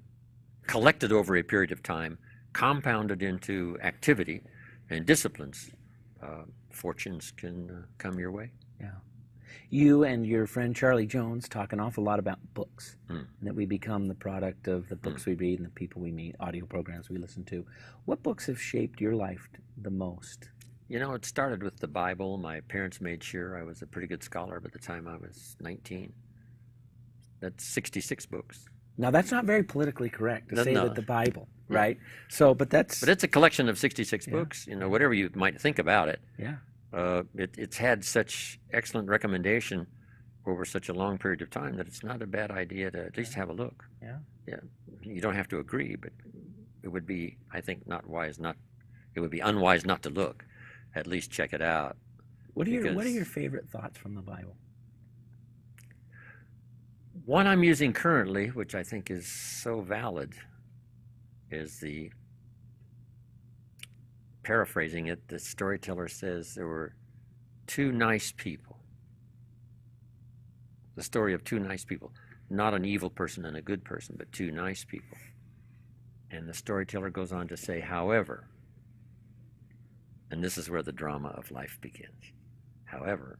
collected over a period of time, compounded into activity and disciplines, fortunes can come your way. Yeah. You and your friend Charlie Jones talk an awful lot about books, and that we become the product of the books we read and the people we meet, audio programs we listen to. What books have shaped your life the most? You know, it started with the Bible. My parents made sure I was a pretty good scholar by the time I was 19. That's 66 books. Now, that's not very politically correct to say that the Bible, Yeah. right? So, but that's... But it's a collection of 66 books, you know, whatever you might think about it. Yeah. It's had such excellent recommendation over such a long period of time that it's not a bad idea to at least have a look. Yeah. Yeah. You don't have to agree, but it would be, I think, it would be unwise not to look. At least check it out. What are your favorite thoughts from the Bible? One I'm using currently, which I think is so valid, is paraphrasing it, the storyteller says there were two nice people. The story of two nice people. Not an evil person and a good person, but two nice people. And the storyteller goes on to say, however, and this is where the drama of life begins. However,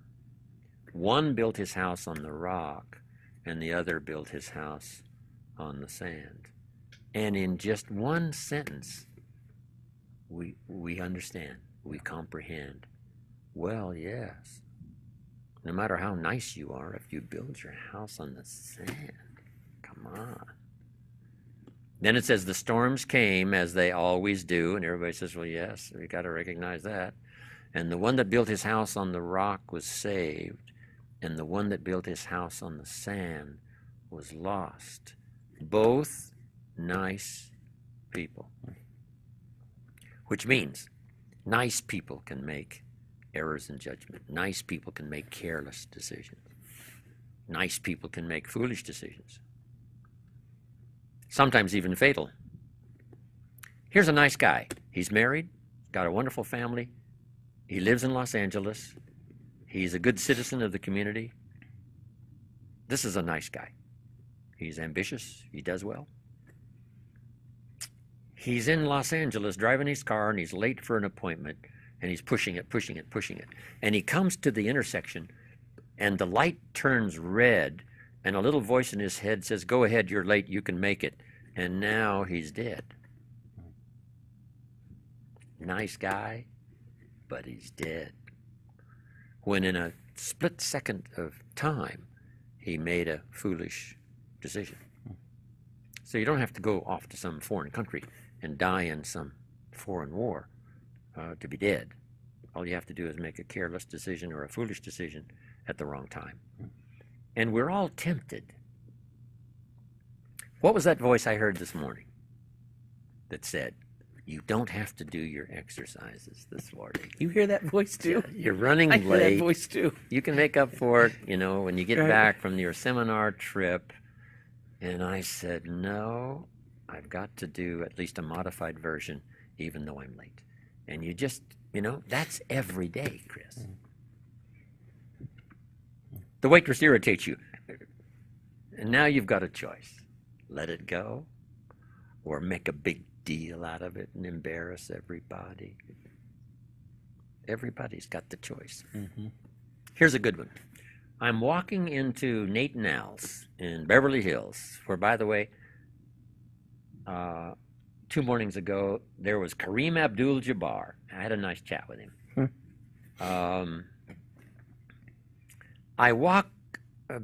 one built his house on the rock, and the other built his house on the sand. And in just one sentence, we understand, we comprehend. Well, yes. No matter how nice you are, if you build your house on the sand, come on. Then it says the storms came as they always do, and everybody says, well, yes, we got to recognize that. And the one that built his house on the rock was saved, and the one that built his house on the sand was lost. Both nice people. Which means nice people can make errors in judgment. Nice people can make careless decisions. Nice people can make foolish decisions. Sometimes even fatal. Here's a nice guy. He's married, got a wonderful family. He lives in Los Angeles. He's a good citizen of the community. This is a nice guy. He's ambitious. He does well. He's in Los Angeles driving his car, and he's late for an appointment, and he's pushing it. And he comes to the intersection, and the light turns red, and a little voice in his head says, go ahead, you're late, you can make it. And now he's dead. Nice guy, but he's dead. When in a split second of time, he made a foolish decision. So you don't have to go off to some foreign country and die in some foreign war to be dead. All you have to do is make a careless decision or a foolish decision at the wrong time. And we're all tempted. What was that voice I heard this morning that said, you don't have to do your exercises this morning? You hear that voice too? You're running I late. hear that voice too. You can make up for it, when you get Right. back from your seminar trip. And I said, no, I've got to do at least a modified version, even though I'm late. And you just, that's every day, Chris. The waitress irritates you. And now you've got a choice. Let it go, or make a big deal out of it and embarrass everybody. Everybody's got the choice. Mm-hmm. Here's a good one. I'm walking into Nate and Al's in Beverly Hills, where, by the way, 2 mornings ago, there was Kareem Abdul-Jabbar. I had a nice chat with him.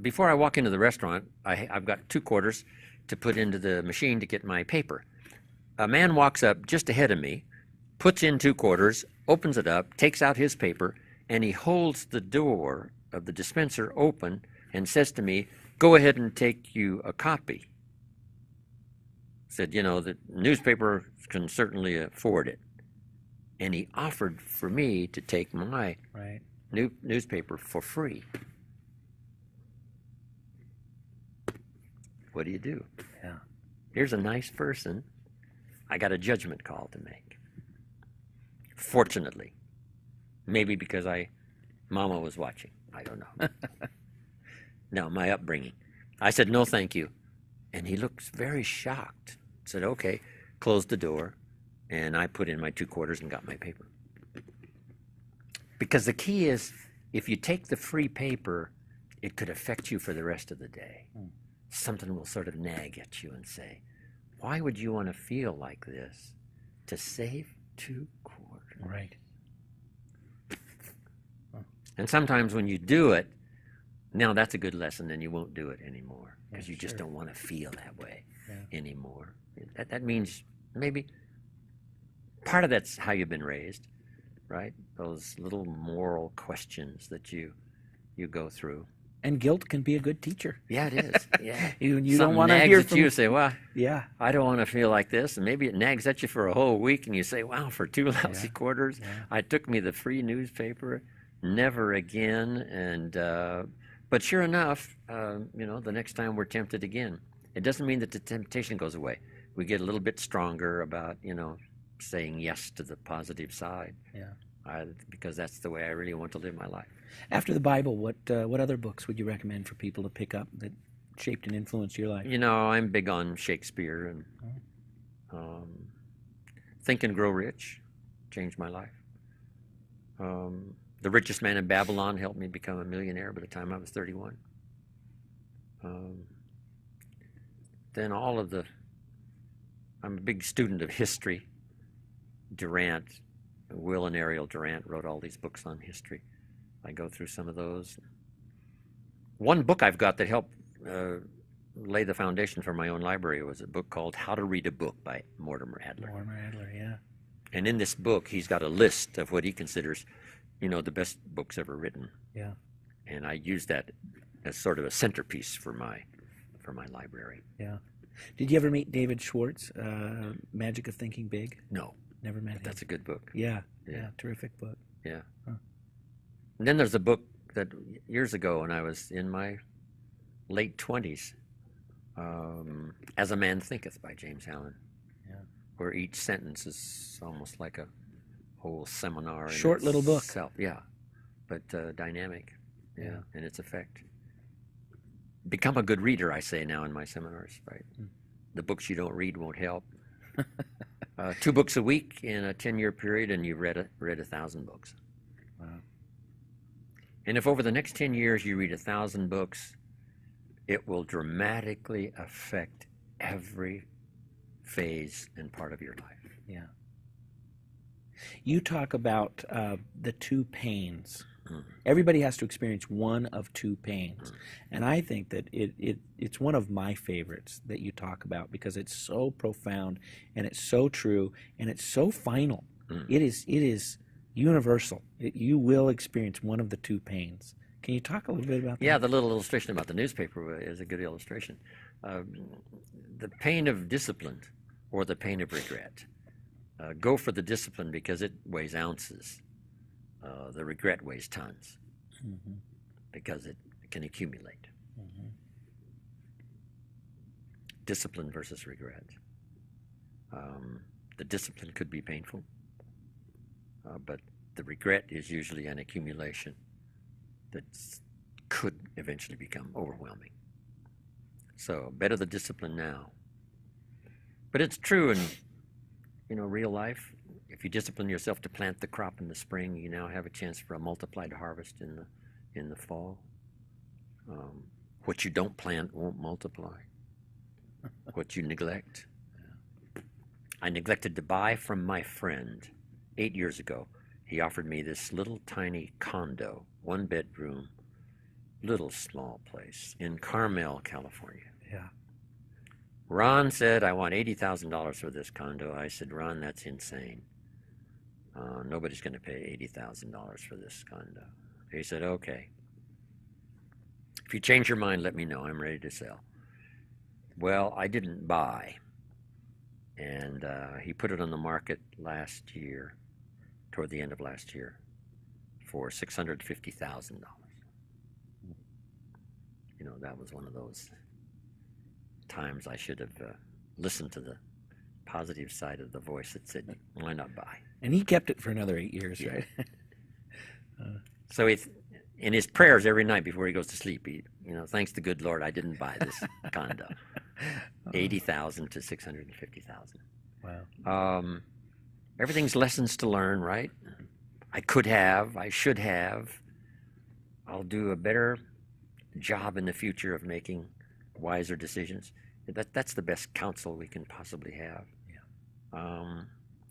Before I walk into the restaurant, I've got 2 quarters to put into the machine to get my paper. A man walks up just ahead of me, puts in 2 quarters, opens it up, takes out his paper, and he holds the door of the dispenser open and says to me, go ahead and take you a copy. Said, the newspaper can certainly afford it. And he offered for me to take my Right. newspaper for free. What do you do? Yeah. Here's a nice person. I got a judgment call to make. Fortunately. Maybe because Mama was watching. I don't know. No, my upbringing. I said, no, thank you. And he looks very shocked. Said, okay, closed the door, and I put in my 2 quarters and got my paper. Because the key is, if you take the free paper, it could affect you for the rest of the day. Something will sort of nag at you and say, why would you want to feel like this to save 2 quarters? Right. And sometimes when you do it, now that's a good lesson, and you won't do it anymore because you just don't want to feel that way anymore. That means maybe part of that's how you've been raised, right? Those little moral questions that you go through. And guilt can be a good teacher. Yeah, it is. Yeah. You Something don't want to nags hear at from you, say, well, Yeah. I don't want to feel like this. And maybe it nags at you for a whole week, and you say, wow, for 2 lousy quarters, I took me the free newspaper, never again. And but sure enough, the next time we're tempted again. It doesn't mean that the temptation goes away. We get a little bit stronger about, saying yes to the positive side. Yeah. Because that's the way I really want to live my life. After the Bible, what other books would you recommend for people to pick up that shaped and influenced your life? I'm big on Shakespeare, and Think and Grow Rich changed my life. The Richest Man in Babylon helped me become a millionaire by the time I was 31. Then I'm a big student of history. Durant, Will and Ariel Durant wrote all these books on history. I go through some of those. One book I've got that helped lay the foundation for my own library was a book called How to Read a Book by Mortimer Adler. Mortimer Adler, yeah. And in this book, he's got a list of what he considers, the best books ever written. Yeah. And I use that as sort of a centerpiece for my library. Yeah. Did you ever meet David Schwartz, Magic of Thinking Big? No. Never met him. That's a good book. Yeah. Terrific book. Yeah. Huh. And then there's a book that years ago when I was in my late 20s, As a Man Thinketh by James Allen. Yeah. Where each sentence is almost like a whole seminar. Short little book. Yeah. But dynamic. Yeah. In its effect. Become a good reader, I say now in my seminars, right? The books you don't read won't help. 2 books a week in a 10-year period, and you've read 1,000 books. Wow. And if over the next 10 years you read 1,000 books, it will dramatically affect every phase and part of your life. Yeah. You talk about the 2 pains Everybody has to experience one of two pains. And I think that it's one of my favorites that you talk about because it's so profound and it's so true and it's so final. It is universal. You will experience one of the two pains. Can you talk a little bit about that? Yeah, the little illustration about the newspaper is a good illustration. The pain of discipline or the pain of regret. Go for the discipline because it weighs ounces. The regret weighs tons because it can accumulate. Discipline versus regret. The discipline could be painful, but the regret is usually an accumulation that could eventually become overwhelming. So better the discipline now. But it's true in real life. If you discipline yourself to plant the crop in the spring, you now have a chance for a multiplied harvest in the fall. What you don't plant won't multiply. What you neglect. I neglected to buy from my friend 8 years ago. He offered me this little tiny condo, 1 bedroom, little small place in Carmel, California. Yeah. Ron said, I want $80,000 for this condo. I said, Ron, that's insane. Nobody's going to pay $80,000 for this condo. He said, okay. If you change your mind, let me know. I'm ready to sell. Well, I didn't buy. And he put it on the market last year, toward the end of last year, for $650,000. That was one of those times I should have listened to the positive side of the voice that said, why not buy? And he kept it for another 8 years, right? So in his prayers every night before he goes to sleep, thanks to good Lord, I didn't buy this condo. $80,000 to $650,000. Wow. Everything's lessons to learn, right? I could have, I should have. I'll do a better job in the future of making wiser decisions. That's the best counsel we can possibly have. Yeah.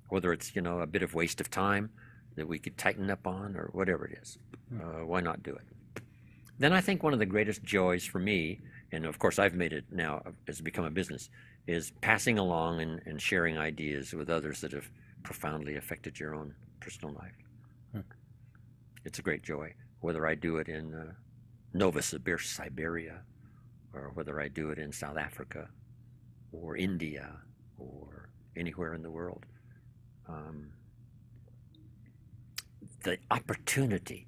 Whether it's a bit of waste of time that we could tighten up on or whatever it is, why not do it? Then I think one of the greatest joys for me, and of course I've made it now, it's become a business, is passing along and sharing ideas with others that have profoundly affected your own personal life. It's a great joy, whether I do it in Novosibirsk, Siberia, or whether I do it in South Africa or India or anywhere in the world. The opportunity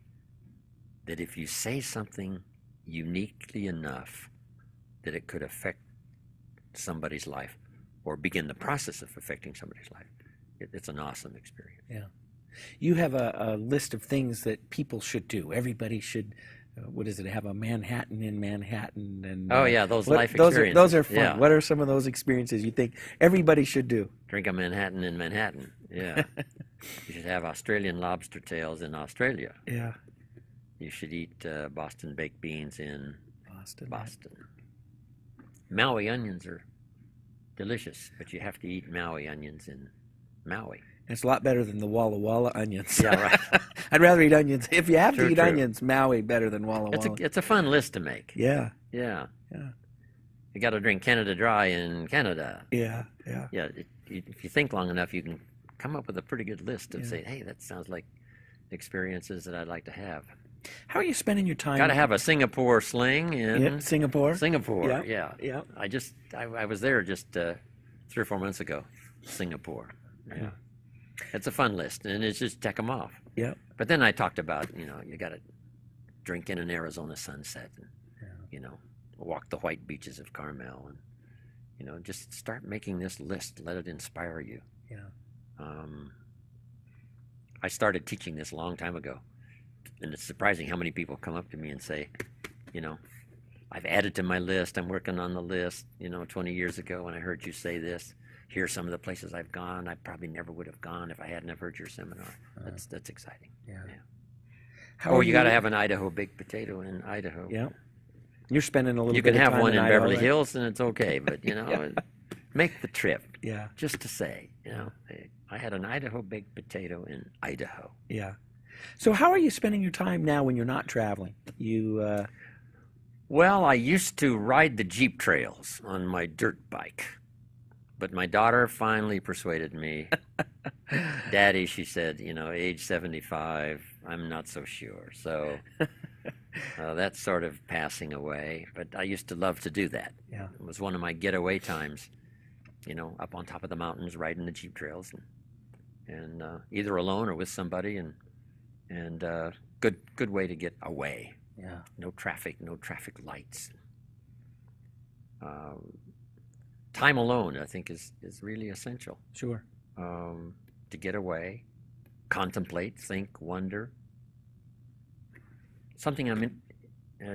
that if you say something uniquely enough that it could affect somebody's life or begin the process of affecting somebody's life, it's an awesome experience. Yeah. You have a list of things that people should do. Everybody should, what is it, have a Manhattan in Manhattan? And oh, yeah, those life experiences. Those are fun. Yeah. What are some of those experiences you think everybody should do? Drink a Manhattan in Manhattan, yeah. You should have Australian lobster tails in Australia. Yeah. You should eat Boston baked beans in Boston. Right. Maui onions are delicious, but you have to eat Maui onions in Maui. It's a lot better than the Walla Walla onions. Yeah, right. I'd rather eat onions. If you have True, to eat true. onions, Maui better than Walla Walla. It's a fun list to make. Yeah. Yeah. Yeah. You got to drink Canada Dry in Canada. Yeah. Yeah. Yeah. If you think long enough, you can come up with a pretty good list of say, hey, that sounds like experiences that I'd like to have. How are you spending your time? Got to have a Singapore sling in Singapore. Singapore. Yeah. Yeah. I was there just 3 or 4 months ago. Singapore. Yeah. It's a fun list, and it's just check them off. Yeah. But then I talked about, you got to drink in an Arizona sunset, and walk the white beaches of Carmel, and just start making this list. Let it inspire you. Yeah. I started teaching this a long time ago, and it's surprising how many people come up to me and say, I've added to my list. I'm working on the list. 20 years ago when I heard you say this. Here's some of the places I've gone. I probably never would have gone if I hadn't have heard your seminar. That's exciting. Yeah. You got to have an Idaho baked potato in Idaho. Yeah. You're spending a little You bit can of time have one in Idaho, Beverly right? Hills, and it's okay. But make the trip. Yeah. Just to say, I had an Idaho baked potato in Idaho. Yeah. So how are you spending your time now when you're not traveling? You, Well, I used to ride the Jeep trails on my dirt bike, but my daughter finally persuaded me. Daddy, she said, age 75, I'm not so sure. So that's sort of passing away. But I used to love to do that. yeah. It was one of my getaway times, up on top of the mountains, riding the Jeep trails, and either alone or with somebody, and good way to get away. Yeah. No traffic lights. Time alone, I think, is really essential. Sure. To get away, contemplate, think, wonder. Something I'm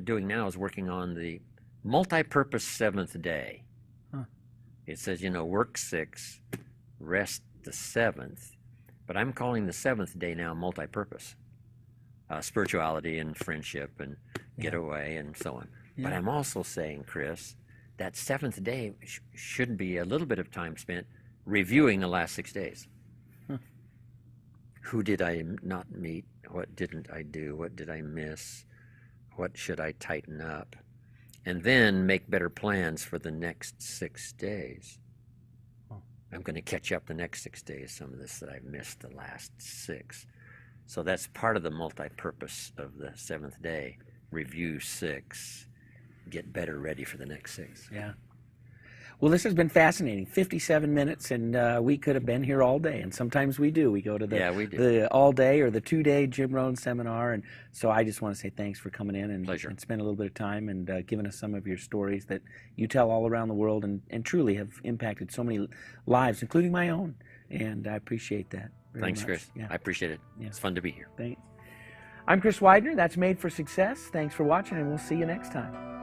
doing now is working on the multi-purpose seventh day. Huh. It says, work 6, rest the 7th, but I'm calling the 7th day now multi-purpose. Spirituality and friendship and getaway and so on. Yeah. But I'm also saying, Chris, that 7th day should be a little bit of time spent reviewing the last 6 days. Huh. Who did I not meet? What didn't I do? What did I miss? What should I tighten up? And then make better plans for the next 6 days. Huh. I'm going to catch up the next 6 days, some of this that I've missed the last 6. So that's part of the multi-purpose of the 7th day. Review 6, get better ready for the next 6. Yeah. Well, this has been fascinating. 57 minutes, and we could have been here all day, and sometimes we do. We go to the all-day or the 2-day Jim Rohn seminar, and so I just want to say thanks for coming in and spend a little bit of time and giving us some of your stories that you tell all around the world and truly have impacted so many lives, including my own, and I appreciate that very Thanks, much. Chris. Yeah. I appreciate it. Yeah. It's fun to be here. Thanks. I'm Chris Widener. That's Made for Success. Thanks for watching, and we'll see you next time.